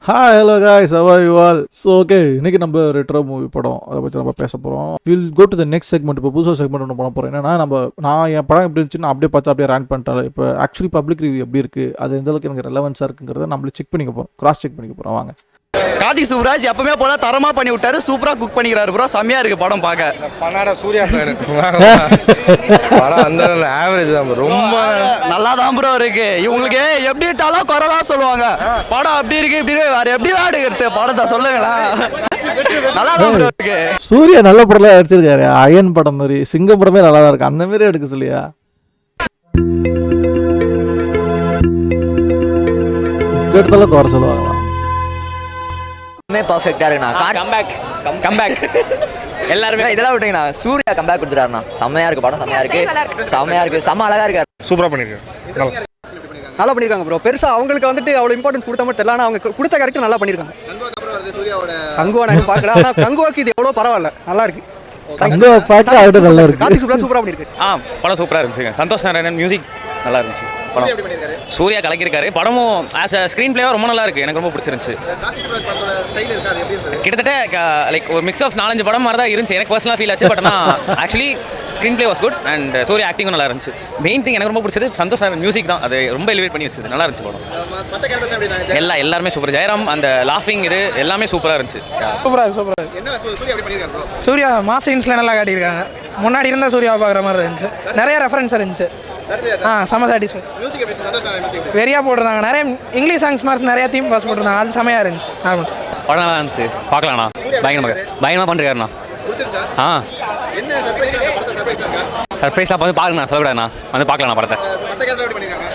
Hi hello guys how are you all? So okay இன்றைக்கி நம்ம retro movie படம் அதை பற்றி நம்ம பேச போகிறோம். Will go to the next segment. இப்போ புதுசாக செக்மெண்ட் ஒன்று பண்ண போகிறோம். என்னன்னா நான் என் படம் எப்படி இருந்துச்சுன்னு அப்படியே பார்த்து அப்படியே ரேன் பண்ணிட்டாலும் இப்போ ஆக்சுவலி பப்ளிக் ரிவ்யூ எப்படி இருக்குது, அது எந்த அளவுக்கு எனக்கு ரெலவன்ஸாக இருக்குங்கிறத நம்மளே செக் பண்ணிக்க போகிறோம், கிராஸ் செக் பண்ணிக்க போகிறோம். வாங்க. கார்த்திக் சுப்ராஜ் எப்பவுமே போல தரமா பண்ணி விட்டாரு, சூப்பரா குக் பண்ணிக்கிறாரு ப்ரோ. செம்மையா இருக்கு படம் பார்க்க. பனாடா சூர்யா ஃபேன் படம் அந்த ஆவரேஜ் தான் bro. ரொம்ப நல்லா தான் ப்ரோ இருக்கு. இவங்களுக்கு எப்படி இட்டாலும் குறைதான் சொல்லுவாங்க. படம் அப்படி இருக்கு இப்படி இருக்கு, வேற எப்படி தான் எடுக்கிறது படத்தை சொல்லுங்களா? நல்லா தான் ப்ரோ இருக்கு. சூர்யா நல்ல படம்லாம் எடுத்திருக்காரு. அயன் படம் மாதிரி, சிங்க படமே நல்லா தான் இருக்கு. அந்த மாதிரி எடுக்க சொல்லியா எடுத்தாலும் குறை சொல்லுவாங்களா? பர்ஃபெக்ட்டா இருக்குண்ணா. கம்பேக் எல்லாருமே இதெல்லாம் விட்டீங்கண்ணா. சூர்யா கம்பேக் கொடுத்துட்டாருண்ணா. செம்மையா இருக்கு படம். செம்மையா இருக்கு செம்ம அழகா இருக்கு. சூப்பரா பண்ணிருக்காரு. நல்லா பண்ணிருக்காங்க ப்ரோ. பெருசா அவங்களுக்கு வந்துட்டு அவ்வளவு இம்பார்ட்டன்ஸ் கொடுத்த மாதிரி தெரியல. ஆனா அவங்க கொடுத்த கேரக்டர் நல்லா பண்ணிருக்காங்க. கங்குவா நான் பார்க்கல, ஆனா கங்குவாக்கு இது எவ்வளவு பரவாயில்ல, நல்லா இருக்கு. கார்த்திக் சுப்ராஜ் சூப்பரா பண்ணிருக்காரு. படம் சூப்பரா இருந்துச்சுங்க. சந்தோஷ் நாராயணன் மியூசிக் நல்லா இருந்துச்சு. சூர்யா கலக்கிருக்காரு. படமும் ஆஸ் அ ஸ்க்ரீன் பிளேவா ரொம்ப நல்லா இருக்கு. எனக்கு ரொம்ப பிடிச்சிருந்துச்சு. கிட்டத்தட்ட லைக் ஒரு மிக்ஸ் ஆஃப் 4-5 படம் மாதிரி தான் இருந்துச்சு. எனக்கு பர்சனலாக ஃபீல் ஆச்சு. பட் ஆனால் actually screenplay was good and Surya ஆக்டிங்கும் நல்லா இருந்துச்சு. மெயின் திங் எனக்கு ரொம்ப பிடிச்சது சந்தோஷ் நாராயணன் மியூசிக் தான். அது ரொம்ப எலிவேட் பண்ணி வச்சது. நல்லா இருந்துச்சு படம். எல்லாருமே சூப்பர். ஜெயராம் அந்த லாஃபிங் இது எல்லாமே சூப்பராக இருந்துச்சு. சூர்யா மாஸ் சீன்ஸ்ல நல்லா காட்டியிருக்காங்க. முன்னாடி இருந்த சூர்யாவை பார்க்குற மாதிரி இருந்துச்சு. நிறைய ரெஃபரன்ஸ் இருந்துச்சு. செம சாட்டிஸ்ஃபை. வெறியா போட்டிருந்தாங்க. நிறைய இங்கிலீஷ் சாங்ஸ் மாதிரி நிறைய தீம் பாஸ் போட்டிருந்தாங்க. அது செமையா இருந்துச்சு. படம் நல்லா இருந்துச்சு. பார்க்கலாண்ணா. பயங்கரமாக பண்ணிருக்காருண்ணா. சர்ப்ரைஸ்லாம் வந்து பாருங்கண்ணா. சொல்லக்கூடாதுண்ணா. வந்து பார்க்கலாண்ணா படத்தை.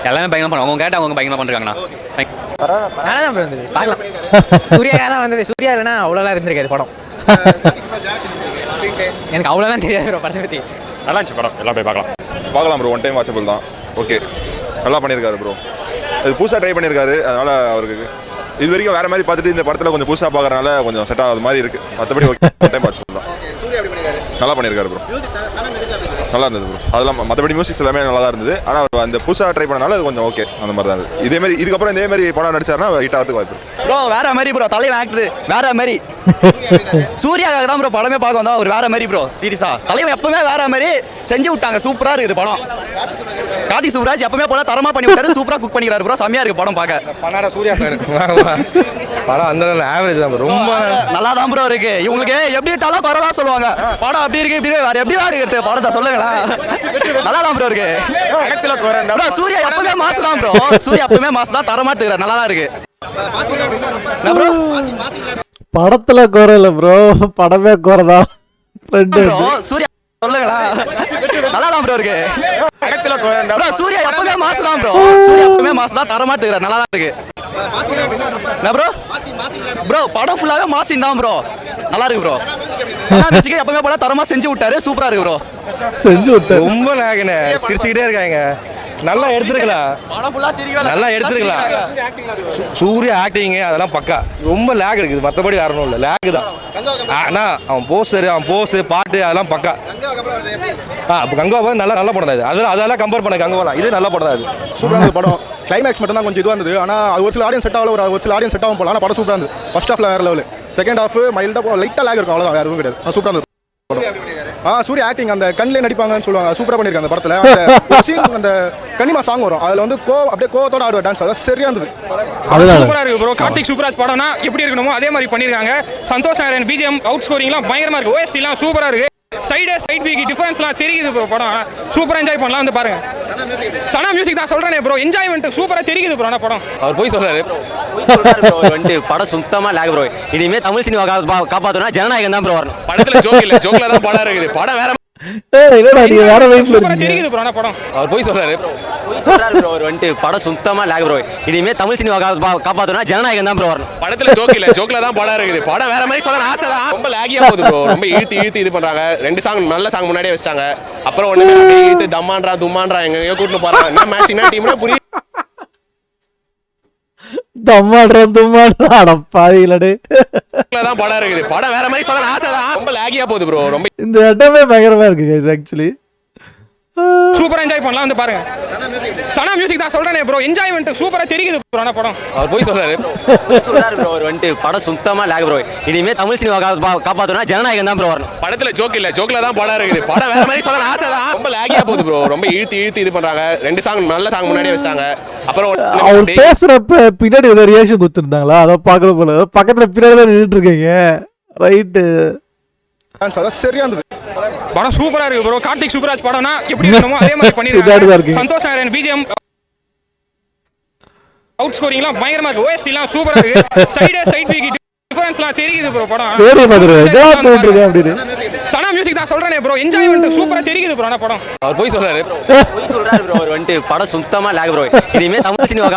எல்லாமே பயங்கரமாக பண்ணுவாங்க. அவங்க கேட்டால் அவங்க பயங்கரமாக பண்ணிருக்காங்கண்ணா. நல்லா தான் இருந்தது. பார்க்கலாம். சூர்யா தான் வந்தது. சூர்யா இல்லைன்னா அவ்வளோலாம் இருந்திருக்காது படம். எனக்கு அவ்வளோலாம் தெரியாது ப்ரோ படத்தை பற்றி. நல்லா இருந்துச்சு படம். எல்லாம் போய் பார்க்கலாம் ப்ரோ. ஒன் டைம் வாட்சபிள் தான். ஓகே, நல்லா பண்ணியிருக்காரு ப்ரோ. அது புதுசாக ட்ரை பண்ணியிருக்காரு. அதனால் அவருக்கு இது வரைக்கும் வேறு மாதிரி பார்த்துட்டு இந்த படத்தில் கொஞ்சம் புதுசாக பார்க்குறதுனால கொஞ்சம் செட் ஆகாத மாதிரி இருக்குது. மற்றபடி ஓகே, ஒன் டைம் வாட்சபிள் தான். நல்லா பண்ணியிருக்காரு ப்ரோ. நல்லா இருந்தது ப்ரோ. அதெல்லாம் மற்றபடி மியூசிக்ஸ் எல்லாமே நல்லா தான் இருந்தது. ஆனால் அந்த புதுசாக ட்ரை பண்ணனால அது கொஞ்சம் ஓகே அந்த மாதிரி தான் இருந்தது. இதேமாதிரி இதுக்கப்புறம் இதேமாதிரி படம் நடிச்சாருன்னா ஹிட் ஆகிறதுக்கு வாய்ப்பு ப்ரோ. வேற மாதிரி ப்ரோ. தலைவன் ஆக்டர் வேற மாதிரி. சூர்யாவுக்கு தான் ப்ரோ படமே பார்க்க வந்தா. அவர் வேற மாதிரி ப்ரோ. சீரியஸா தலைவன் எப்பவுமே வேற மாதிரி செஞ்சு விட்டாங்க. சூப்பரா இருக்குது படம். கார்த்திக் சுப்ராஜ் எப்பவுமே போல தரமா பண்ணி விட்டாரு, சூப்பரா குக் பண்ணிக்கிறாரு ப்ரோ. செம்மையா இருக்கு படம் பார்க்க. பனாடா சூர்யா ஃபேன் படம் அந்த ஆவரேஜ் தான் bro. ரொம்ப நல்லா தான் ப்ரோ இருக்கு. இவங்களுக்கு எப்படி இட்டாலும் குறைதான் சொல்லுவாங்க. படம் அப்படி இருக்கு இப்படி இருக்கு, வேற எப்படி தான் எடுக்கிறது படத்தை சொல்லுங்களா? நல்லா தான் ப்ரோ இருக்கு. சூர்யா எப்பவுமே மாசு தான் ப்ரோ. சூர்யா எப்பவுமே மாசு தான். தரமா எடுத்துக்கிறார். நல்லா தான் இருக்கு ப்ரோ. படத்துல குறை இல்லை ப்ரோ, படமே குறைதான். சூர்யா சொல்லுங்களா? நல்லா தான் ப்ரோ இருக்கு. சூர்யா எப்பவுமே மாசு தான் ப்ரோ. சூர்யா எப்பவுமே மாசு தான். தரமா எடுத்துக்கிறார். நல்லா தான் இருக்கு ப்ரோ. ப்ரோ படம் ஃபுல்லாவே மாசின் தான் ப்ரோ. நல்லா இருக்கு ப்ரோ. சனா மியூசிக் எப்பவுமே போல தரமா செஞ்சு விட்டாரு. சூப்பரா இருக்கு ப்ரோ. செஞ்சு விட்டாரு. ரொம்ப நாகனே சிரிச்சுக்கிட்டே இருக்காங்க. நல்லா எடுத்துருக்கலாம். நல்லா எடுத்துருக்கலாம். சூர்யா ஆக்டிங் அதெல்லாம் பக்கா. ரொம்ப லேக் இருக்குது. மற்றபடி வேற ஒன்றும் இல்லை, லேக் தான். ஆனால் அவன் போஸ் பாட்டு அதெல்லாம் பக்கா. கங்குவா நல்லா நல்ல படம் தான் இது. அதெல்லாம் கம்பேர் பண்ண கங்குவாலாம் இது நல்ல படம் தான். இது சூப்பராக இருந்தது படம். கிளைமேக்ஸ் மட்டும் தான் கொஞ்சம் இதுவாக இருந்தது. ஆனால் அது ஒரு சில ஆடியன்ஸ் செட் ஆகல, ஒரு சில ஆடியன்ஸ் செட் ஆகும் போல. ஆனால் படம் சூப்பராக இருந்தது. ஃபர்ஸ்ட் ஹாஃப்ல வேற லெவல், செகண்ட் ஹாஃப் மைல்டாக லைட்டாக லேக் இருக்கும். அவ்வளோதான், வேற எதுவும் கிடையாது. சூப்பராக இருந்தது. சூர்யா ஆக்டிங் அந்த கண்ணிலே நடிப்பாங்கன்னு சொல்லுவாங்க. சூப்பராக பண்ணியிருக்காங்க அந்த படத்தில். அந்த கனிமா சாங் வரும், அதில் வந்து அப்படியே கோவத்தோட ஆடுவா டான்ஸ். அதான் சரியா இருந்தது. சூப்பராக இருக்கு ப்ரோ. கார்த்திக் சுப்ராஜ் படம்னா எப்படி இருக்கணுமோ அதே மாதிரி பண்ணியிருக்காங்க. சந்தோஷ் நாராயணன் பிஜிஎம் அவுட் ஸ்கோரிங்லாம் பயங்கரமாக இருக்கு. ஓஎஸ்டிலாம் சூப்பராக இருக்கு. சைட் பிக்கு டிஃபரன்ஸ்லாம் தெரியுது ப்ரோ. படம் சூப்பராக என்ஜாய் பண்ணலாம். வந்து பாருங்க. சனா மியூசிக் தான் சொல்றேனே ப்ரோ. என்ஜாய்மெண்ட் சூப்பராக தெரியுது ப்ரோ. படம் அவர் போய் சொல்றாரு. படம் சுத்தமாக லேக் ப்ரோ. இனிமே தமிழ் சினிமா காப்பாற்றணும்னா ஜனநாயகம் தான் ப்ரோ வரணும். படத்துல ஜோக் இல்ல, ஜோக்ல தான் படம் இருக்குது. படம் வேற தெரியுது ப்ரோ. படம் அவர் போய் சொல்றாரு. படம் சுத்தமாக லேக் ப்ரோ. இனிமே தமிழ் சினிமா காப்பாற்றணும்னா ஜனநாயகம் தான் ப்ரோ வரணும். படத்துல ஜோக் இல்ல, ஜோக்ல தான் படம் இருக்குது. படம் வேற மாதிரி சொல்ற ஆசை தான். ரொம்ப லாகியா போகுது ப்ரோ. ரொம்ப இழுத்து இது பண்றாங்க. 2 சாங் நல்ல சாங் முன்னாடியே வச்சிட்டாங்க. அப்புறம் ஒண்ணு இழுத்து தம்மான்றா தும்மான்றா எங்கேயோ கூட்டிட்டு போறாங்க. என்ன மேட்ச்னா டீம்னா புரிய படம் இருக்குது. படம் வேற மாதிரி சொல்ற ஆசை தான். ரொம்ப லாகியா போகுது ப்ரோ. ரொம்ப இந்த இடமே பயங்கரமா இருக்கு கைஸ். ஆக்சுவலி சூப்பரா என்ஜாய் பண்ணலாம் வந்து பாருங்க. சனா மியூசிக் தான் சொல்றேனே ப்ரோ, என்ஜாய்மெண்ட் சூப்பரா தெரியுது ப்ரோ. ஆனா படம் அவர் போய் சொல்றாரு ப்ரோ. அவர் வந்துட்டு படம் சுத்தமா லேக் ப்ரோ. இனிமே தமிழ் சினிமா காப்பாத்தணும்னா ஜனநாயகம் தான் ப்ரோ வரணும். படத்துல ஜோக் இல்ல, ஜோக்ல தான் படம் இருக்குது. படம் வேற மாதிரி சொல்ல ஆசை தான். ரொம்ப லேகியா போகுது ப்ரோ. ரொம்ப இழுத்து இது பண்றாங்க. 2 சாங் நல்ல சாங் முன்னாடியே வச்சிட்டாங்க. அப்புறம் அவர் பேசுறப்ப பின்னாடி ஏதோ ரியாக்ஷன் கொடுத்துருந்தாங்களா? அதை பார்க்கற போல பக்கத்துல பின்னாடி தான் நின்றுட்டு இருக்கீங்க. ரைட்டு, சரியா இருந்தது. படம் சூப்பரா இருக்கு ப்ரோ. கார்த்திக் சுப்ராஜ் படம்னா எப்படி இருக்கணுமோ அதே மாதிரி பண்ணிருக்காங்க. சந்தோஷ் நாராயண் பிஜிஎம் அவுட் ஸ்கோரிங்லாம் பயங்கரமா இருக்கு. ஓஎஸ்டிலாம் சூப்பரா இருக்கு. சைட் பிகி டிஃபரன்ஸ்லாம் தெரியுது ப்ரோ. படம் வேற மாதிரி ஏதாவது சொல்லிட்டு இருக்கேன் அப்படின்னு. சனா மியூசிக் தான் சொல்றேனே ப்ரோ, என்ஜாய்மெண்ட் சூப்பரா தெரியுது ப்ரோ. ஆனா படம் அவர் போய் சொல்றாரு ப்ரோ. அவர் வந்துட்டு படம் சுத்தமா லேக் ப்ரோ. இனிமே தமிழ் சினிமா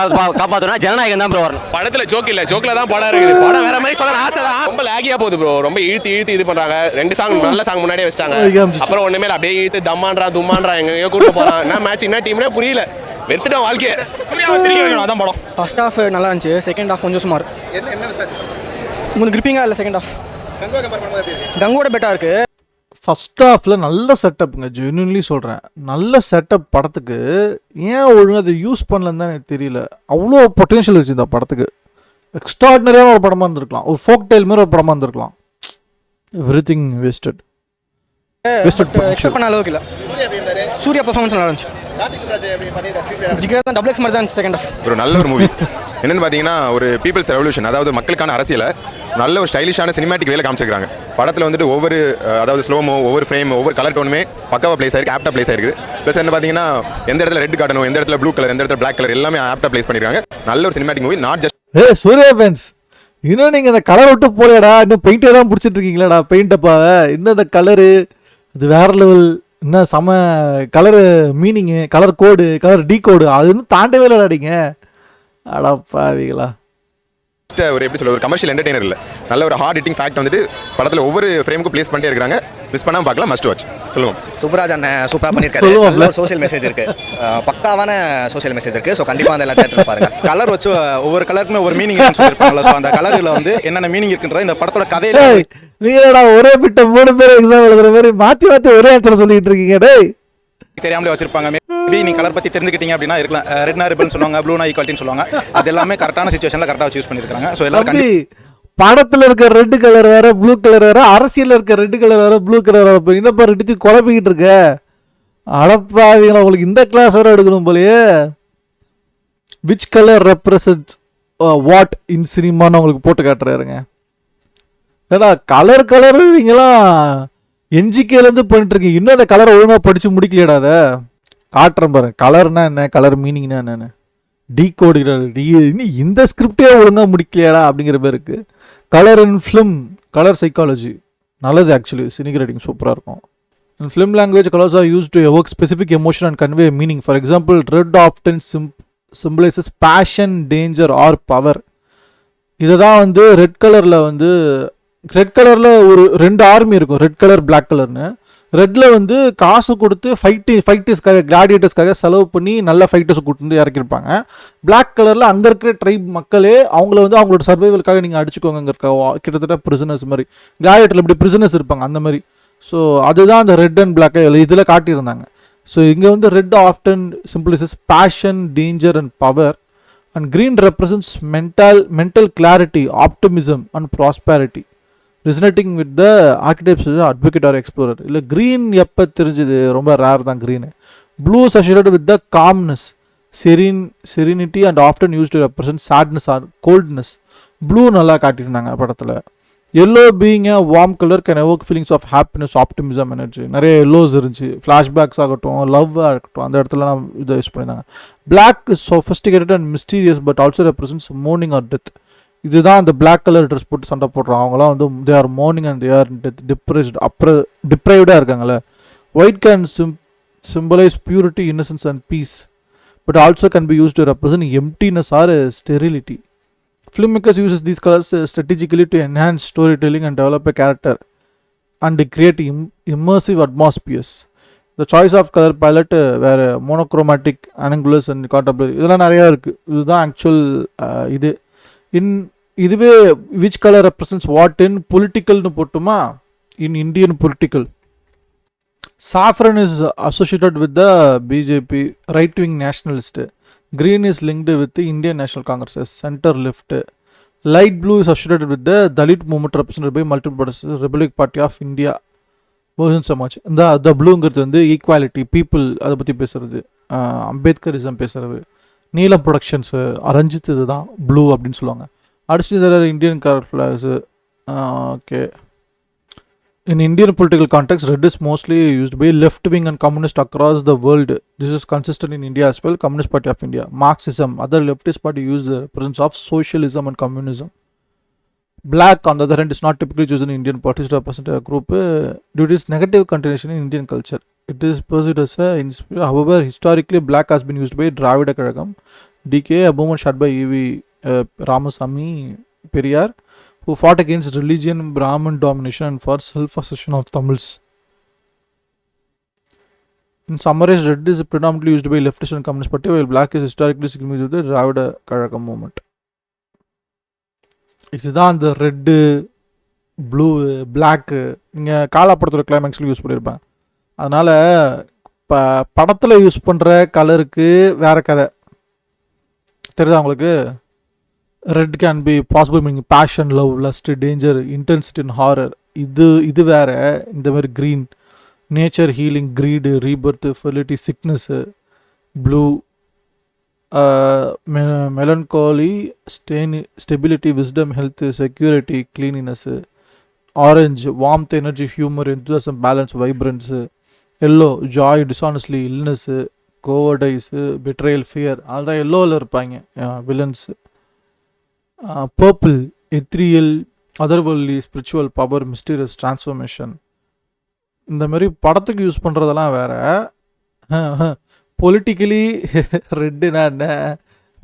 காப்பாத்தணும்னா ஜனநாயகம் தான் ப்ரோ வரணும். படத்துல ஜோக் இல்ல, ஜோக்ல தான் படம் இருக்குது. படம் வேற மாதிரி சொல்ல ஆசை தான். ரொம்ப லேகியா போகுது ப்ரோ. ரொம்ப இழுத்து இது பண்றாங்க. 2 சாங் நல்ல சாங் முன்னாடியே வச்சிட்டாங்க. அப்புறம் ஒண்ணுமே அப்படியே இழுத்து தும்மான்றா எங்கேயோ கூட்டு போறான். என்ன மேட்ச் என்ன டீம்னே புரியல. வெறுத்துட்டோம் வாழ்க்கையை. அதான் படம். ஃபர்ஸ்ட் ஹாஃப் நல்லா இருந்துச்சு, செகண்ட் ஹாஃப் கொஞ்சம் சுமார். உங்களுக்கு கிரிப்பிங்காக இல்லை. செகண்ட் ஹாஃப் கங்கோட பெட்டா இருக்கு. ஃபர்ஸ்ட் ஹாஃப்ல நல்ல செட்டப்புங்க, ஜென்யூன்லி சொல்கிறேன். நல்ல செட்டப் படத்துக்கு. ஏன் ஒழுங்காக அதை யூஸ் பண்ணலன்னு தான் எனக்கு தெரியல. அவ்வளோ பொட்டென்ஷியல் இருந்துச்சு இந்த படத்துக்கு. எக்ஸ்ட்ராடினரியான ஒரு படமாக இருந்திருக்கலாம். ஒரு ஃபோக் டெய்ல் மாதிரி ஒரு படமாக இருந்திருக்கலாம். Everything wasted. எக்ஸ்பெக்ட் பண்ண அளவுக்கு இல்லை. சூர்யா பெர்ஃபார்மன்ஸ் நல்லா இருந்துச்சு. ஜிகர் தான் டபுள் எக்ஸ் மாதிரி தான் செகண்ட் ஹாஃப். ஒரு நல்ல ஒரு மூவி. என்னன்னு பார்த்தீங்கன்னா ஒரு பீப்புள்ஸ் ரெவல்யூஷன், அதாவது மக்களுக்கான அரசியலை நல்ல ஒரு ஸ்டைலிஷான சினிமாட்டிக் வேலை காமிச்சிருக்காங்க. படத்தில் வந்துட்டு ஒவ்வொரு அதாவது ஸ்லோமோ, ஒவ்வொரு ஃப்ரேம், ஒவ்வொரு கலர் டோனுமே பக்காவாக பிளேஸ் ஆயிருக்கு, ஆப்டா பிளேஸ் ஆயிருக்கு. ப்ளஸ் என்ன பார்த்தீங்கன்னா எந்த இடத்துல ரெட் காட்டணும், எந்த இடத்துல ப்ளூ கலர், எந்த இடத்துல பிளாக் கலர் எல்லாமே ஆப்டா பிளேஸ் பண்ணிருக்காங்க. நல்ல ஒரு cinematic movie. Not just Suriya fans, இன்னும் நீங்கள் அந்த கலர் விட்டு போலையடா, இன்னும் பெயிண்டே தான் பிடிச்சிட்டு இருக்கீங்களாடா. பெயிண்டப்பாவை இன்னும் அந்த கலரு அது வேற லெவல். இன்னும் செம கலரு மீனிங்கு, கலர் கோடு, கலர் டீ கோடு அது இன்னும் தாண்டவே இல்லைடாடிங்க. அடப்பாவிகளா. ஒரு எப்படி சொல்ல, ஒரு கமர்ஷியல் என்டர்டெய்னர் இல்லை, நல்ல ஒரு ஹார்ட் ஹிட்டிங் ஃபேக்ட் வந்துட்டு படத்தில் ஒவ்வொரு ஃப்ரேமுக்கும் ப்ளேஸ் பண்ணிட்டே இருக்காங்க. மிஸ் பண்ணாமல் பார்க்கலாம், மஸ்ட் வாட்ச். சொல்லுவோம். சுப்ராஜ் அண்ணன் சூப்பராக பண்ணியிருக்காரு. நல்ல ஒரு சோஷியல் மெசேஜ் இருக்கு, பக்காவான சோஷியல் மெசேஜ் இருக்கு. ஸோ கண்டிப்பாக அந்த எல்லா தேட்டரில் பாருங்க. கலர் வச்சு ஒவ்வொரு கலருக்குமே ஒரு மீனிங் சொல்லியிருப்பாங்கல்ல. ஸோ அந்த கலரில் வந்து என்னென்ன மீனிங் இருக்குன்றத இந்த படத்தோட கதையில நீங்கடா ஒரே பிட்ட 3 பேர் எக்ஸாம் எழுதுற மாதிரி மாற்றி ஒரே ஆன்சர் சொல்லிட்டு இருக்கீங்க. டேய் தெரியாமலே வச்சிருப்பாங்க. மேபி நீ கலர் பற்றி தெரிஞ்சுக்கிட்டீங்க அப்படின்னா இருக்கலாம். ரெட்னா ரிப்பன் சொல்லுவாங்க, ப்ளூனா ஈக்குவாலிட்டின்னு சொல்லுவாங்க. அது எல்லாமே கரெக்டான சிச்சுவேஷனில் கரெக்டாக வச்சு யூஸ் பண்ணியிருக்காங்க. ஸோ எல்லாரும் படத்துல இருக்க ரெட் கலர் வேற, ப்ளூ கலர் வேற, அரசியல் இருக்க ரெட் கலர் வேற, ப்ளூ கலர் வேற. என்னப்பா ரெண்டு குழப்பிக்கிட்டு இருக்க? அடப்பாவீங்களா, உங்களுக்கு இந்த கிளாஸ் வேற எடுக்கணும் போலயே. Which colour represent what in சினிமான்னு உங்களுக்கு போட்டு காட்டுறாருங்க. ஏடா கலர் நீங்களாம் என்ஜிகேலேருந்து பண்ணிட்டு இருக்கீங்க. இன்னும் அந்த கலரை ஒழுங்காக படித்து முடிக்கலையடா. அதை காட்டுறேன் பாரு. கலர்னா என்ன, கலர் மீனிங்னா என்னென்னு டீ கோடுகிறாரு. இன்னும் இந்த ஸ்கிரிப்டே ஒழுங்காக முடிக்கலையாடா அப்படிங்கிற பேர் இருக்குது. கலர் இன் ஃபிலிம், கலர் சைக்காலஜி நல்லது. ஆக்சுவலி சினிக் ரைட்டிங் சூப்பராக இருக்கும். In film language, colors are used to evoke specific emotion and convey meaning. For example, red often symbolizes passion, danger or power. இதை தான் வந்து ரெட் கலரில் ஒரு 2 ஆர்மி இருக்கும், red colour black கலர்னு. ரெட்டில் வந்து காசு கொடுத்து ஃபைட்டர்ஸ்க்காக, கிளாடியேட்டர்ஸ்க்காக செலவு பண்ணி நல்ல ஃபைட்டர்ஸ் கூட்டு வந்து இறக்கிருப்பாங்க. பிளாக் கலரில் அங்கே இருக்கிற ட்ரைப் மக்களே அவங்கள வந்து அவங்களோட சர்வைவலுக்காக நீங்கள் அடிச்சுக்கோங்கிறதுக்காக, கிட்டத்தட்ட பிரிசனர்ஸ் மாதிரி. கிளாடியேட்டரில் இப்படி பிரிசனர்ஸ் இருப்பாங்க அந்த மாதிரி. ஸோ அதுதான் அந்த ரெட் அண்ட் பிளாக் இதில் காட்டியிருந்தாங்க. ஸோ இங்கே வந்து red often symbolises passion, danger and power. And green represents mental clarity, optimism and prosperity. Resonating with the architects, advocate or explorer. இல்லை க்ரீன் எப்போ தெரிஞ்சுது, ரொம்ப ரேர் தான் green. Blue associated with the calmness, serenity and often use to represent sadness or coldness. Blue நல்லா காட்டியிருந்தாங்க படத்தில். Yellow being a warm color can evoke feelings of happiness, optimism, energy. நிறைய எல்லோஸ் இருந்துச்சு. ஃப்ளாஷ்பேக்ஸ் ஆகட்டும், லவ் ஆகட்டும், அந்த இடத்துல நான் இதை யூஸ் பண்ணியிருந்தாங்க. Black is sophisticated and mysterious but also represents mourning or death. இதுதான் அந்த பிளாக் கலர் ட்ரெஸ் போட்டு சண்டை போடுறாங்க. அவங்களாம் வந்து they are mourning and they are deprived இருக்காங்கல்ல. White can symbolize purity, innocence and peace, but also can be used to represent emptiness or sterility. Filmmakers uses these colors strategically to enhance storytelling and develop a character and create immersive atmospheres. The choice of color palette were monochromatic, angular and contemporary. இதெல்லாம் நிறையா இருக்குது. இதுதான் actual இது. இதுவே which color represents what in political னு போட்டுமா, in Indian political. Saffron is associated with the BJP, right-wing nationalist. Green is linked with the Indian National Congress, center left. Light blue is associated with the Dalit movement represented by multiple parties, Republic Party of India. Bahujan Samaj. The blue-ங்கிறது வந்து equality people அதை பற்றி பேசுறது, அம்பேத்கரிசம் பேசுறது. நீலம் productions அரஞ்சித் இதுதான் blue அப்படின்னு சொல்லுவாங்க. அடுத்து Indian colour flags. Okay. In Indian political context, red is mostly used by left-wing and communist across the world. This is consistent in India as well. Communist Party of India. Marxism, other leftist party use the presence of socialism and communism. Black, on the other hand, is not typically chosen in Indian parties to represent a group due to its negative connotation in Indian culture. It is perceived as a however, historically, black has been used by Dravida Kazhagam, DK, a movement started by E.V. Ramasamy Periyar, who fought against religion, Brahmin domination, and for self-assertion of Tamils. In summary, red is predominantly used by leftist and communist party, while black is historically synonymous with the Dravida Kazhagam movement. இதுதான் அந்த red, blue, block நீங்கள் காலாப்படத்தோட கிளைமேக்ஸில் use பண்ணியிருப்பேன். அதனால் இப்போ படத்தில் use பண்ணுற கலருக்கு வேறு கதை தெரியுதா உங்களுக்கு? Red can be possible meaning passion, love, lust, danger, intensity and horror. இது வேறு. இந்த மாதிரி green nature, healing, greed, rebirth, fertility, sickness. Blue melancholy, stability, wisdom, health, security, cleanliness. Orange, warmth, energy, humor, enthusiasm, balance, vibrance. Yellow, joy, dishonesty, illness, cowardice, betrayal, fear. all the yellow இருப்பாங்க villains. Purple, ethereal, otherworldly, spiritual power, mysterious, transformation. இந்த மாதிரி படத்துக்கு use பண்ணுறதெல்லாம் வேறு. Politically ரெட்டுனா என்ன,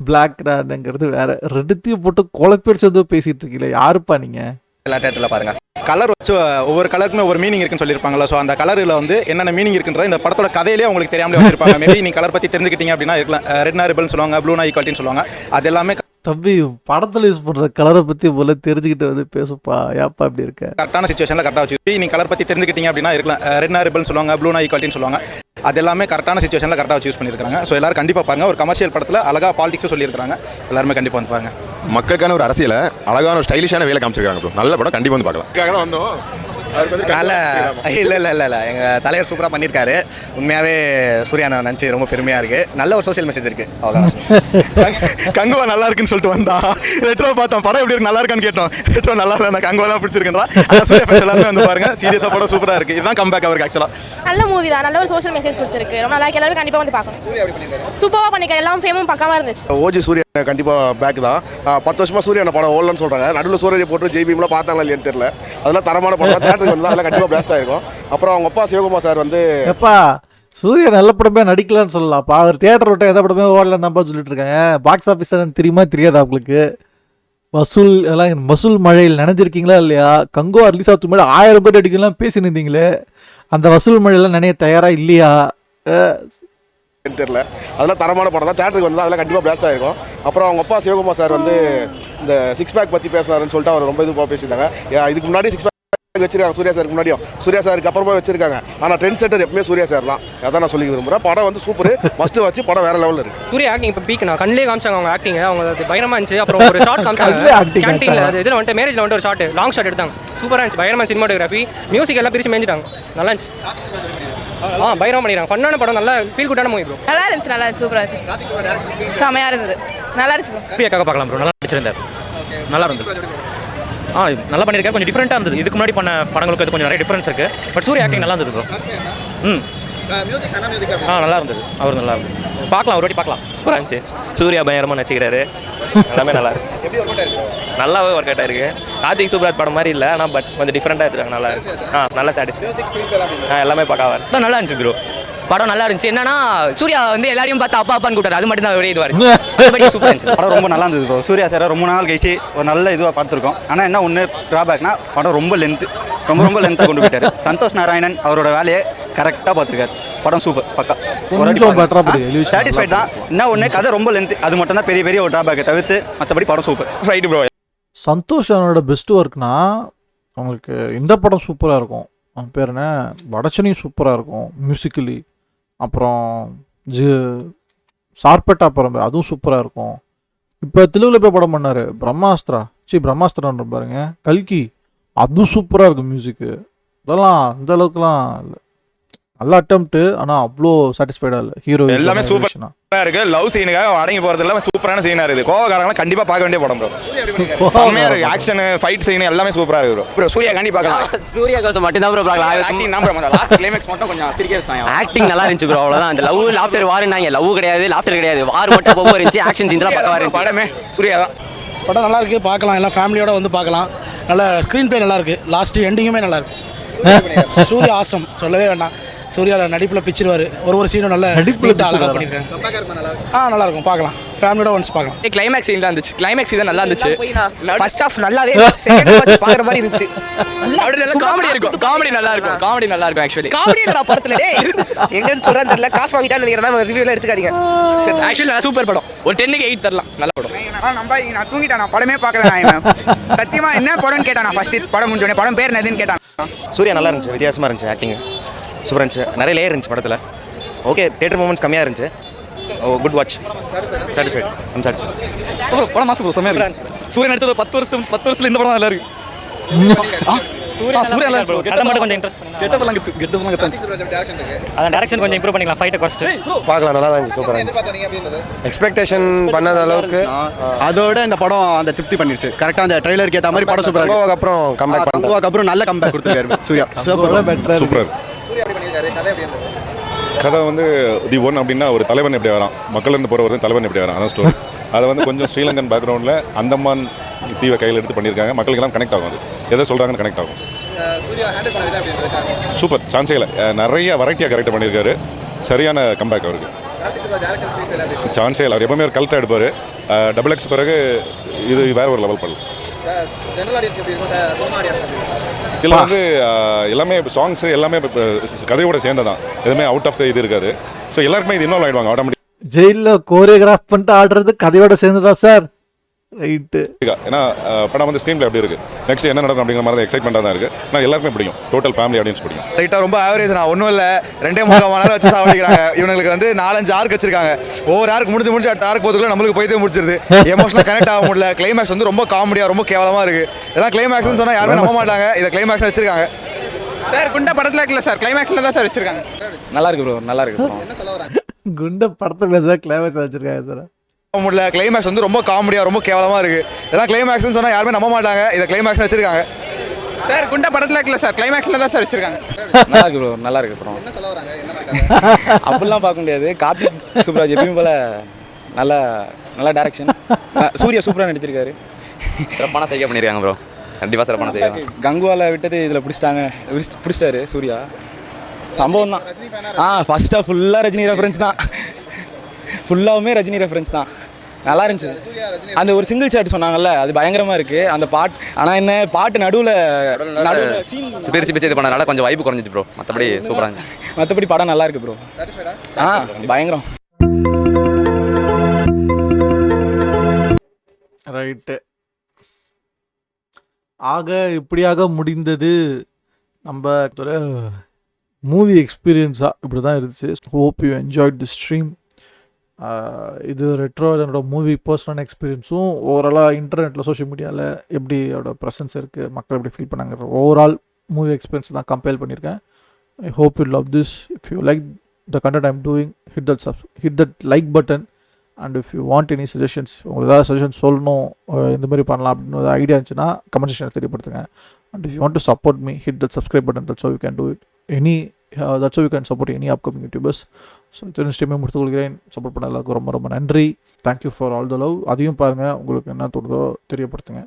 பிளாக்னா என்னங்கிறது வேறு. ரெட்டுத்தையும் போட்டு குழப்பிடிச்சதோ பேசிகிட்டு இருக்கீங்களே, யாருப்பா நீங்கள்? எல்லா டேட்டில் பாருங்கள், கலர் வச்சு ஒவ்வொரு கலருக்குமே ஒரு மீனிங் இருக்குன்னு சொல்லியிருப்பாங்களா. ஸோ அந்த கலரில் வந்து என்னென்ன மீனிங் இருக்குன்றத இந்த படத்தோட கதையிலேயே உங்களுக்கு தெரியாமலே வச்சிருப்பாங்க. மேபி நீங்கள் கலர் பற்றி தெரிஞ்சுக்கிட்டீங்க அப்படின்னா இருக்கலாம். ரெட்னா ரிபல்னு சொல்லுவாங்க, ப்ளூனா ஈக்குவாலிட்டின்னு சொல்லுவாங்க. அது எல்லாமே தம்பி படத்தில் யூஸ் பண்ணுற கலரை பற்றி போல தெரிஞ்சுக்கிட்டு வந்து பேசுப்பா, ஏப்பா இப்படி இருக்க? கரெக்டான சுச்சுவேஷனில் கரெக்டாக வச்சு நீங்கள் கலர் பற்றி தெரிஞ்சுக்கிட்டீங்க அப்படின்னா இருக்கலாம். ரெட்னா ரிபல்னு சொல்லுவாங்க, ப்ளூனா ஈக்குவாலிட்டின்னு சொல்லுவாங்க. அது எல்லாமே கரெக்டான சுச்சுவேஷனில் கரெக்டாக வச்சு யூஸ் பண்ணியிருக்காங்க. ஸோ எல்லாரும் கண்டிப்பாக பாருங்கள். ஒரு கமர்ஷியல் படத்தில் அழகாக பாலிடிக்ஸும் சொல்லியிருக்காங்க. எல்லாருமே கண்டிப்பாக வந்து பாருங்கள். மக்களுக்கான ஒரு அரசியலை அழகான ஒரு ஸ்டைலிஷான வேலை காமிச்சிருக்காங்க ப்ரோ. நல்ல படம், கண்டிப்பாக வந்து பார்க்கலாம். வந்தோம் நல்ல இல்லை எங்கள் தலைவர் சூப்பராக பண்ணியிருக்காரு. உண்மையாகவே சூர்யானை நினச்சி ரொம்ப பெருமையாக இருக்குது. நல்ல ஒரு சோசியல் மெசேஜ் இருக்குது. அவ்வளோதான். கங்குவா நல்லா இருக்குன்னு சொல்லிட்டு வந்தா ரெட்ரோ பார்த்தோம். படம் எப்படி இருக்கு, நல்லா இருக்கான்னு கேட்டோம். ரெட்ரோ நல்லா இல்லை, கங்குவா தான் பிடிச்சிருக்கா. சூர்யா ஃபேன்ஸ் எல்லாருமே வந்து பாருங்க. சீரியஸாக படம் சூப்பராக இருக்குது. இதுதான் கம்பேக் அவருக்கு. ஆக்சுவலாக நல்ல மூவி தான், நல்ல ஒரு சோஷியல் மெசேஜ் கொடுத்துருக்கு. ரொம்ப நல்லா எல்லாரும் கண்டிப்பாக வந்து பார்க்கணும். சூப்பராக பண்ணிருக்காரு. எல்லாம் ஃபேமும் பக்காவாக இருந்துச்சு. ஓஜி சூர்யா கண்டிப்பாக பேக் தான். 10 வருஷமா சூர்யா படம் ஓடலன்னு சொல்கிறாங்க. நடுவில் சூரிய போட்டு ஜெய்பீம்லாம் பார்த்தாங்களா இல்லையான்னு தெரியல. அதெல்லாம் தரமான படம். தேட்டருக்கு வந்து அதெல்லாம் கண்டிப்பாக பெஸ்ட்டாக இருக்கும். அப்புறம் அவங்க அப்பா சிவகுமார் சார் வந்து எப்பா சூர்யா நல்ல படமே நடிக்கலான்னு சொல்லலாம்ப்பா. அவர் தியேட்டர் விட்ட எந்த படமே ஓடலன்னு தான்ப்பா சொல்லிட்டு இருக்காங்க. பாக்ஸ் ஆஃபீஸ் தெரியுமா தெரியாதா உங்களுக்கு? வசூல் எல்லாம் மசூல் மழையில் நினைஞ்சிருக்கீங்களா இல்லையா? கங்கோ ரிலீஸ் ஆகுது முன்னாடி 1000 கோடி அடிக்கலாம் பேசி நின்றீங்களே. அந்த வசூல் மழையெல்லாம் நினைய தயாராக இல்லையா? தெரியல. அதெல்லாம் தரமான படம் தான். தேட்டருக்கு வந்து அதெல்லாம் கண்டிப்பாக பெஸ்ட்டாக இருக்கும். அப்புறம் அவங்க அப்பா சிவகுமார் சார் வந்து இந்த 6 பேக் பற்றி பேசினாருன்னு சொல்லிட்டு அவர் ரொம்ப இதுவாக பேசியிருந்தாங்க. இதுக்கு முன்னாடி 6 பேக் வச்சிருக்காங்க சூர்யா சாருக்கு முன்னாடியும், சூர்யா சாருக்கு அப்புறமா வச்சிருக்காங்க. ஆனால் ட்ரெண்ட் செட்டர் எப்பவுமே சூர்யா சார் தான். அதான் நான் சொல்லி விரும்புகிறேன். படம் வந்து சூப்பர், மஸ்ட் வச்சு படம் வேற லெவலில் இருக்கு. சூர்யா ஆக்டிங் இப்போ பீக். நான் கண்ணிலே காமிச்சாங்க அவங்க ஆக்டிங். அவங்க அது பயங்கரமாக இருந்துச்சு. அப்புறம் ஒரு ஷார்ட் காமிச்சாங்க கேன்டீனில். அது இதில் வந்துட்டு மேரேஜில் வந்துட்டு ஒரு ஷார்ட் லாங் ஷார்ட் எடுத்தாங்க. சூப்பராக இருந்துச்சு. பயங்கரமாக சினிமாட்டோகிராஃபி, மியூசிக் எல்லாம் பிரித்து மேஞ்சிட்டாங்க. நல்லா இருந்துச்சு. பயங்கரமாக பண்ணிடுறாங்க. ஃபன்னான படம், நல்லா ஃபீல் குட்டான மூவி ப்ரோ. நல்லா இருந்துச்சு, நல்லா இருந்துச்சு, சூப்பராக இருந்துச்சு, செமையாக இருந்தது, நல்லா இருந்துச்சு ப்ரோ. சூர்யாக்காக பார்க்கலாம் ப்ரோ. நல்லா நடிச்சிருந்தார், நல்லா இருந்தது. நல்லா பண்ணியிருக்காரு. கொஞ்சம் டிஃப்ரெண்ட்டாக இருந்தது. இதுக்கு முன்னாடி பண்ண படங்களுக்கு அது கொஞ்சம் நிறைய டிஃப்ரென்ஸ் இருக்குது. பட் சூர்யா ஆக்டிங் நல்லா இருந்தது ப்ரோ. நல்லா இருந்தது. அவர் நல்லா இருந்தது. பார்க்கலாம், ஒரு வாட்டி பார்க்கலாம். சூப்பராக இருந்துச்சு. சூர்யா பயங்கரமாக நடிச்சிக்கிறாரு. எல்லாமே நல்லா இருந்துச்சு. நல்லாவே ஒர்க் அவுட் ஆயிருக்கு. கார்த்திக் சூப்பராஜ் படம் மாதிரி இல்லை, ஆனால் பட் கொஞ்சம் டிஃப்ரெண்ட்டாக எடுத்துருக்காங்க. நல்லா இருக்கு. நல்லா சாட்டிஸ்ஃபை. எல்லாமே பார்க்க நல்லா இருந்துச்சு ப்ரோ. படம் நல்லா இருந்துச்சு. என்னன்னா சூர்யா வந்து எல்லாரையும் பார்த்து அப்பா அப்பான்னு கூட்டாரு. அது மட்டும் தான் ஒரே இதுவாக இருந்துச்சு. சூப்பராக இருந்துச்சு. படம் ரொம்ப நல்லா இருந்தது ப்ரோ. சூர்யா சார் ரொம்ப நாள் கழிச்சு ஒரு நல்ல இதுவாக பார்த்துருக்கோம். ஆனால் என்ன ஒன்று ட்ராபேக்னா படம் ரொம்ப லென்த்தாக கொண்டு போயிட்டார். சந்தோஷ் நாராயணன் அவரோட வேலையை கரெக்டாக பார்த்துருக்காரு. படம் சூப்பர், பக்கா. சாட்டிஸ்ஃபைட் தான். என்ன ஒன்று கதை ரொம்ப லென்த், அது மட்டும் தான் பெரிய ஒரு ட்ராபேக்கை தவிர்த்து மற்றபடி படம் சூப்பர். Right bro. சந்தோஷ் அவனோட பெஸ்ட் ஒர்க்னா உங்களுக்கு இந்த படம் சூப்பராக இருக்கும். அவன் பேர் என்ன, வடச்சனையும் சூப்பராக இருக்கும் மியூசிக்கலி. அப்புறம் சார்பேட்டா பரம்பு அதுவும் சூப்பராக இருக்கும். இப்போ தெலுங்குல போய் படம் பண்ணார் பிரம்மாஸ்திரான்னு பாருங்க, கல்கி, அதுவும் சூப்பராக இருக்கும் மியூசிக்கு. இதெல்லாம் அந்த அளவுக்குலாம் இல்லை, நல்ல அட்டம்ப்ட்டு, ஆனால் அவ்வளோ சாட்டிஸ்ஃபைடாக இல்லை. ஹீரோ எல்லாமே சூப்பராக இருக்கு. லவ் சீனுக்காக அடங்கி போகிறது எல்லாமே சூப்பரான சீனாக இருக்குது. கோவக்காரங்களாம் கண்டிப்பாக பார்க்க வேண்டிய படம் ப்ரோ. செம்மையாக இருக்குது. ஆக்ஷன், ஃபைட் சீன் எல்லாமே சூப்பராக இருக்குது ப்ரோ. சூர்யா காண்டி பார்க்கலாம். சூர்யா கோசம் மட்டும் தான் ப்ரோ பார்க்கலாம். ஆக்டிங் தான் ப்ரோ. லாஸ்ட் கிளைமேக்ஸ் மட்டும் கொஞ்சம் சிரிக்க வச்சாங்க. ஆக்டிங் நல்லா இருந்துச்சு ப்ரோ, அவ்வளோதான். அந்த லவ் லாஃப்டர் வாருனாங்க, லவ் கிடையாது, லாஃப்டர் கிடையாது, வார் மட்டும் போக இருந்துச்சு. ஆக்ஷன் சீன்லாம் பக்கவா இருந்துச்சு. படமே சூர்யா தான். படம் நல்லா இருக்குது, பார்க்கலாம், எல்லாம் ஃபேமிலியோட வந்து பார்க்கலாம். நல்ல ஸ்க்ரீன் ப்ளே நல்லா இருக்குது, லாஸ்ட் எண்டிங்குமே நல்லா இருக்கு. சூர்யா ஆசம், சொல்லவே வேண்டாம். சூர்யா நடிப்பில் பிச்சிருவார். ஒரு சீனும் நல்ல நடிப்பில் அழகாக பண்ணியிருக்காங்க. நல்லா இருக்கும், பார்க்கலாம், ஃபேமிலியோட ஒன்ஸ் பார்க்கலாம். கிளைமேக்ஸ் சீன் தான் இருந்துச்சு. கிளைமேக்ஸ் சீன் நல்லா இருந்துச்சு. ஃபர்ஸ்ட் ஹாஃப் நல்லாவே, செகண்ட் ஹாஃப் பார்க்குற மாதிரி இருந்துச்சு. காமெடி இருக்கும், காமெடி நல்லா இருக்கும், காமெடி நல்லா இருக்கும். ஆக்சுவலி காமெடி இல்ல படத்துல டேய், எங்கன்னு சொல்றேன்னு தெரியல, காசு வாங்கிட்டான்னு நினைக்கிறேன். ரிவ்யூல எடுத்துக்காதீங்க. ஆக்சுவலி நல்லா சூப்பர் படம். ஒரு 10க்கு 8 தரலாம். நல்ல படம். நான் தூங்கிட்டேன், நான் படமே பார்க்கல. சத்தியமா என்ன படம்னு கேட்டான். நான் ஃபர்ஸ்ட் படம் முடிஞ்சோடனே படம் பேர் என்னதுன்னு கேட்டான். சூர்யா நல்லா இருந்துச்சு, வித்தியாசமாக இருந்துச்சு. ஆக்டிங் சூப்பராக இருந்துச்சு. நிறைய லேயர் இருந்துச்சு படத்தில். ஓகே, தியேட்டர் மூமெண்ட்ஸ் கம்மியாக இருந்துச்சு. Good watch. Satisfied. I'm satisfied. படம் மாசம் செம்மையா இருக்கு. சூர்யா நடிச்சது 10 வருஷத்துல இந்த படம் நல்லா இருக்கு. சூர்யா நல்லா இருக்கு. கதை மட்டும் கொஞ்சம் இன்ட்ரெஸ்ட் பண்ணுங்க. கெட்டப்லாம் அதான் டைரக்ஷன் கொஞ்சம் இம்ப்ரூவ் பண்ணிக்கலாம். ஃபைட்டை குறைச்சிட்டு பார்க்கலாம். நல்லா தான் இருந்துச்சு, சூப்பராக இருந்துச்சு. எக்ஸ்பெக்டேஷன் பண்ணாத அளவுக்கு அதோட இந்த படம் அந்த திருப்தி பண்ணிடுச்சு. கரெக்டாக அந்த ட்ரெய்லருக்கு ஏற்ற மாதிரி படம் சூப்பராக இருக்கு. அப்புறம் கம்பேக் பண்ணுவோம். அப்புறம் நல்ல கம்பேக் கொடுத்துருக்காரு சூர்யா. சூப்பர். கதை வந்து தி ஒன் அப்படின்னா ஒரு தலைவன் எப்படி வரான், மக்கள்லேருந்து போகிறவர் தலைவன் எப்படி வரான், அதான் ஸ்டோரி. அதை வந்து கொஞ்சம் ஸ்ரீலங்கன் பேக்ரவுண்டில் அந்தமான் தீவை கையில் எடுத்து பண்ணியிருக்காங்க. மக்களுக்கெல்லாம் கனெக்ட் ஆகும், அது எதை சொல்கிறாங்கன்னு கனெக்ட் ஆகும். சூப்பர், சான்ஸே இல்லை. நிறைய வெரைட்டியாக கரெக்டாக பண்ணியிருக்காரு. சரியான கம்பேக் அவருக்கு. சான்ஸே இல்லை. அவர் எப்பவுமே ஒரு கல்ட்டாக எடுப்பார். டபுள் எக்ஸ் பிறகு இது வேற ஒரு லெவல் பண்ணலாம். இதில் வந்து எல்லாமே சாங்ஸு எல்லாமே கதையோட சேர்ந்ததான், எதுவுமே அவுட் ஆஃப் த இது இருக்காது. ஸோ எல்லாருக்குமே இது இன்வால்வ் ஆகிடுவாங்க ஆட்டோமேட்டிக். ஜெயிலில் கோரியோகிராஃப் பண்ணிட்டு ஆடுறது கதையோட சேர்ந்துதான் சார். ரைட்டு. ஏன்னா படம் வந்து ஸ்க்ரீன் பிளே அப்படி இருக்குது. நெக்ஸ்ட் என்ன நடக்கும் அப்படிங்கிற மாதிரி எக்ஸைட்மெண்ட்டாக தான் இருக்குது. ஆனால் எல்லாருக்குமே பிடிக்கும். டோட்டல் ஃபேமிலி ஆடியன்ஸ் பிடிக்கும். ரைட்டாக ரொம்ப ஆவரேஜ். நான் ஒன்றும் இல்லை, 2.3 மணி நேரம் வச்சு சாப்பிடுறாங்க. இவங்களுக்கு வந்து 4-5 ஆர்க் வச்சிருக்காங்க. ஒவ்வொரு ஆர்க் முடிஞ்சு அடுத்த ஆர்க் போதுக்குள்ள நம்மளுக்கு போய்த்தே முடிச்சிருது. எமோஷனலாக கனெக்ட் ஆக முடியல. கிளைமேக்ஸ் வந்து ரொம்ப காமெடியாக ரொம்ப கேவலமாக இருக்குது. இதெல்லாம் கிளைமேக்ஸ்னு சொன்னால் யாருமே நம்ப மாட்டாங்க. இதை கிளைமேக்ஸ் வச்சிருக்காங்க சார். குண்டா படத்தில் இருக்குல்ல சார், கிளைமேக்ஸில் தான் சார் வச்சிருக்காங்க. நல்லா இருக்கு ப்ரோ, நல்லா இருக்கு. குண்ட படத்தில் சார் கிளைமேக்ஸ் வச்சிருக்காங்க சார். முடியல. கிளைமேக்ஸ் வந்து ரொம்ப காமெடியாக ரொம்ப கேவலமாக இருக்குது. இதெல்லாம் கிளைமேக்ஸ்னு சொன்னால் யாருமே நம்ப மாட்டாங்க. இதை கிளைமேக்ஸ் வச்சிருக்காங்க சார். குண்டா படத்தில் இருக்குல்ல சார், கிளைமேக்ஸில் தான் சார் வச்சிருக்காங்க. நல்லா இருக்கு ப்ரோ, நல்லா இருக்கு ப்ரோ. அப்படிலாம் பார்க்க முடியாது. கார்த்திக் சுப்ராஜ் எப்பயும் போல நல்ல டைரக்ஷன். சூர்யா சூப்பராக நடிச்சிருக்காரு. சிறப்பான சைக்கா பண்ணியிருக்காங்க ப்ரோ. கண்டிப்பாக சிறப்பான சைக்கா. கங்குவால விட்டது இதில் பிடிச்சிட்டாரு சூர்யா. சம்பவம் தான். ஃபர்ஸ்ட் ஆஃப் ஃபுல்லாக ரஜினி ரெஃபரன்ஸ் தான். ஃபுல்லாகவுமே ரஜினி ரெஃபரன்ஸ் தான். நல்லா இருந்துச்சு. அந்த ஒரு சிங்கிள் ஷாட் சொன்னாங்கல்ல, அது பயங்கரமாக இருக்குது அந்த பாட்டு. ஆனால் என்ன பாட்டு நடுவில் பிரிச்சு இது பண்ணனால கொஞ்சம் வைப்பு குறைஞ்சிச்சு ப்ரோ. மற்றபடி சூப்பராக இருந்துச்சு. மற்றபடி படம் நல்லா இருக்கு ப்ரோ. பயங்கரம். ரைட்டு. ஆக இப்படியாக முடிந்தது நம்ம மூவி எக்ஸ்பீரியன்ஸாக இப்படி தான் இருந்துச்சு. Hope you enjoyed the stream. இது ரெட்ரோ என்னோட மூவி பர்சனல் எக்ஸ்பீரியன்ஸும் ஓவராலாக இன்டர்நெட்டில் சோஷியல் மீடியாவில் எப்படி அதோட ப்ரெசன்ஸ் இருக்குது, மக்கள் எப்படி ஃபீல் பண்ணாங்கிற ஓவரால் மூவி எக்ஸ்பீரியன்ஸ் தான் கம்பேர் பண்ணியிருக்கேன். I hope you love this. If you like the content I'm doing, hit that like button. And if you want any suggestions, உங்களுக்கு ஏதாவது சஜஷன்ஸ் சொல்லணும், இந்த மாதிரி பண்ணலாம் அப்படின்னு ஐடியா இருந்துச்சுன்னா கமெண்ட் செக்ஷனில் தெரியப்படுத்துங்க. And if you want to support me, hit that subscribe button. That's how you can do it. that's how you can support any upcoming YouTubers. So இத்தனை ஸ்ட்ரீமே முடித்துக்கொள்கிறேன். சப்போர்ட் பண்ண எல்லாருக்கும் ரொம்ப ரொம்ப நன்றி. Thank you for all the love. அதையும் பாருங்கள், உங்களுக்கு என்ன தோணுதோ தெரியப்படுத்துங்க.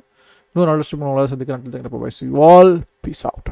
இன்னொரு நல்ல ஸ்ட்ரீம் உங்களால் சந்திக்கிறேன். By. See you all. Peace out.